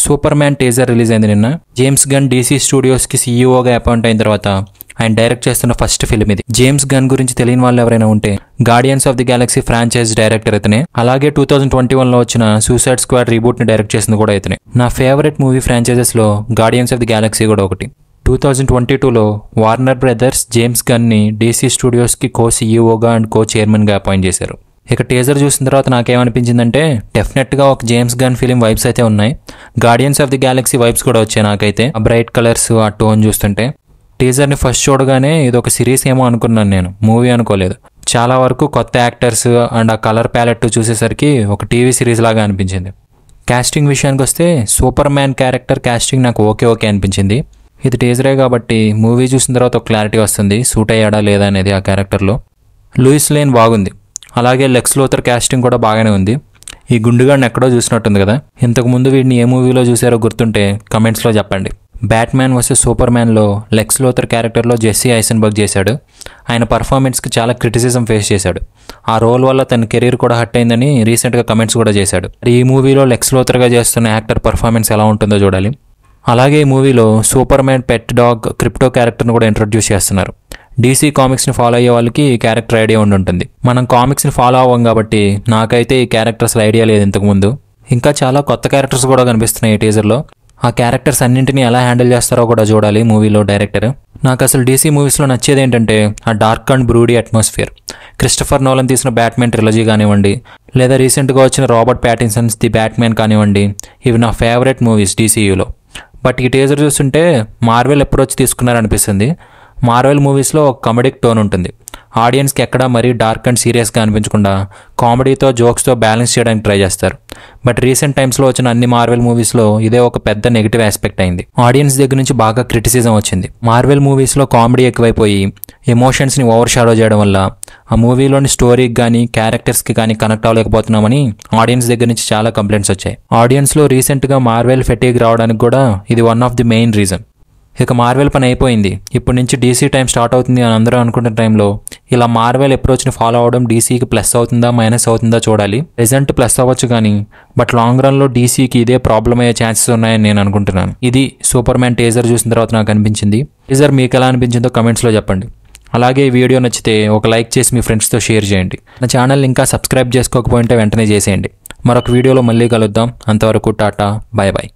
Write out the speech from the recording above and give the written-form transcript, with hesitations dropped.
Super man teaser release అయింది నిన్న. James gun DC studios కి సీఈఓగా అపాయింట్ అయిన తర్వాత ఆయన డైరెక్ట్ చేస్తున్న ఫస్ట్ ఫిల్మ్ ఇది. జేమ్స్ గన్ గురించి తెలియని వాళ్ళు ఎవరైనా ఉంటే guardians of the Galaxy franchise director ఇతనే. అలాగే 2021లో వచ్చిన సూసైడ్ స్క్వాడ్ రీబూట్ ని డైరెక్ట్ చేసింది కూడా ఇతనే. నా ఫేవరెట్ మూవీ ఫ్రాంచైజెస్ లో గార్డియన్స్ ఆఫ్ ది గెలాక్సీ కూడా ఒకటి. 2022లో వార్నర్ బ్రదర్స్ జేమ్స్ గన్ ని డీసీ స్టూడియోస్ కి కో సీఈఓగా అండ్ కో చైర్మన్ గా అపాయింట్ చేశారు. ఇక టీజర్ చూసిన తర్వాత నాకేమనిపించిందంటే డెఫినెట్గా ఒక జేమ్స్ గన్ ఫిలిం వైబ్స్ అయితే ఉన్నాయి. Guardians of the Galaxy vibes కూడా వచ్చాయి నాకైతే. ఆ బ్రైట్ కలర్స్, ఆ టోన్ చూస్తుంటే. టీజర్ని ఫస్ట్ చూడగానే ఇది ఒక సిరీస్ ఏమో అనుకున్నాను నేను, మూవీ అనుకోలేదు. చాలా వరకు కొత్త యాక్టర్స్ అండ్ ఆ కలర్ ప్యాలెట్ చూసేసరికి ఒక టీవీ సిరీస్ లాగా అనిపించింది. కాస్టింగ్ విషయానికి వస్తే సూపర్ మ్యాన్ క్యారెక్టర్ కాస్టింగ్ నాకు ఓకే అనిపించింది. ఇది టీజరే కాబట్టి మూవీ చూసిన తర్వాత ఒక క్లారిటీ వస్తుంది సూట్ అయ్యాడా లేదా అనేది ఆ క్యారెక్టర్లో. లూయిస్ లేన్ బాగుంది. అలాగే లెక్స్ లూథర్ కాస్టింగ్ కూడా బాగానే ఉంది. ఈ గుండుగాడిని ఎక్కడో చూసినట్టుంది కదా. ఇంతకుముందు వీడిని ఏ మూవీలో చూసారో గుర్తుంటే కమెంట్స్లో చెప్పండి. బ్యాట్మ్యాన్ వర్సెస్ సూపర్ మ్యాన్లో లెక్స్ లూథర్ క్యారెక్టర్లో జెస్సీ ఐసెన్బర్గ్ చేశాడు. ఆయన పర్ఫార్మెన్స్కి చాలా క్రిటిసిజం ఫేస్ చేశాడు. ఆ రోల్ వల్ల తన కెరీర్ కూడా హట్ అయిందని రీసెంట్గా కమెంట్స్ కూడా చేశాడు. ఈ మూవీలో లెక్స్ లూథర్గా చేస్తున్న యాక్టర్ పర్ఫార్మెన్స్ ఎలా ఉంటుందో చూడాలి. అలాగే ఈ మూవీలో super man pet dog crypto క్యారెక్టర్ని కూడా ఇంట్రొడ్యూస్ చేస్తున్నారు. డీసీ కామిక్స్ని ఫాలో అయ్యే వాళ్ళకి ఈ క్యారెక్టర్ ఐడియా ఉంటుంది. మనం కామిక్స్ని ఫాలో అవ్వం కాబట్టి నాకైతే ఈ క్యారెక్టర్స్ ఐడియా లేదు ఇంతకుముందు. ఇంకా చాలా కొత్త క్యారెక్టర్స్ కూడా కనిపిస్తున్నాయి ఈ టీజర్లో. ఆ క్యారెక్టర్స్ అన్నింటినీ ఎలా హ్యాండిల్ చేస్తారో కూడా చూడాలి మూవీలో డైరెక్టర్. నాకు అసలు డీసీ మూవీస్లో నచ్చేది ఏంటంటే ఆ dark and broody atmosphere. Christopher Nolan తీసిన బ్యాట్మ్యాన్ ట్రిలజీ కానివ్వండి, లేదా రీసెంట్గా వచ్చిన రాబర్ట్ ప్యాటిన్సన్స్ ది బ్యాట్మ్యాన్ కానివ్వండి, ఇవి నా ఫేవరెట్ మూవీస్ డీసీయూలో. బట్ ఈ టీజర్ చూస్తుంటే మార్వెల్ అప్రోచ్ తీసుకున్నారనిపిస్తుంది. మార్వెల్ మూవీస్లో ఒక కామెడిక్ టోన్ ఉంటుంది. ఆడియన్స్కి ఎక్కడా మరీ డార్క్ అండ్ సీరియస్గా అనిపించకుండా కామెడీతో జోక్స్తో బ్యాలెన్స్ చేయడానికి ట్రై చేస్తారు. బట్ రీసెంట్ టైమ్స్లో వచ్చిన అన్ని మార్వెల్ మూవీస్లో ఇదే ఒక పెద్ద నెగిటివ్ ఆస్పెక్ట్ అయింది. ఆడియన్స్ దగ్గర నుంచి బాగా క్రిటిసిజం వచ్చింది. మార్వెల్ మూవీస్లో కామెడీ ఎక్కువైపోయి ఎమోషన్స్ని ఓవర్ షాడో చేయడం వల్ల ఆ మూవీలోని స్టోరీకి కానీ క్యారెక్టర్స్కి కానీ కనెక్ట్ అవ్వలేకపోతున్నామని ఆడియన్స్ దగ్గర నుంచి చాలా కంప్లైంట్స్ వచ్చాయి. ఆడియన్స్లో రీసెంట్గా మార్వెల్ ఫెటీగ్ రావడానికి కూడా ఇది one of the main reason. ఇక మార్వెల్ పని అయిపోయింది, ఇప్పటి నుంచి డీసీ టైం స్టార్ట్ అవుతుంది అని అందరూ అనుకుంటున్న టైంలో ఇలా మార్వెల్ అప్రోచ్ని ఫాలో అవడం డీసీకి ప్లస్ అవుతుందా మైనస్ అవుతుందా చూడాలి. ప్రెజెంట్ ప్లస్ అవ్వచ్చు కానీ బట్ లాంగ్ రన్లో డీసీకి ఇదే ప్రాబ్లం అయ్యే ఛాన్సెస్ ఉన్నాయని నేను అనుకుంటున్నాను. ఇది సూపర్ మ్యాన్ టీజర్ చూసిన తర్వాత నాకు అనిపించింది. టీజర్ మీకు ఎలా అనిపించిందో కమెంట్స్లో చెప్పండి. అలాగే ఈ వీడియో నచ్చితే ఒక లైక్ చేసి మీ ఫ్రెండ్స్తో షేర్ చేయండి. నా ఛానల్ ఇంకా సబ్స్క్రైబ్ చేసుకోకపోయింటే వెంటనే చేసేయండి. మరొక వీడియోలో మళ్ళీ కలుద్దాం. అంతవరకు టాటా, బాయ్ బాయ్.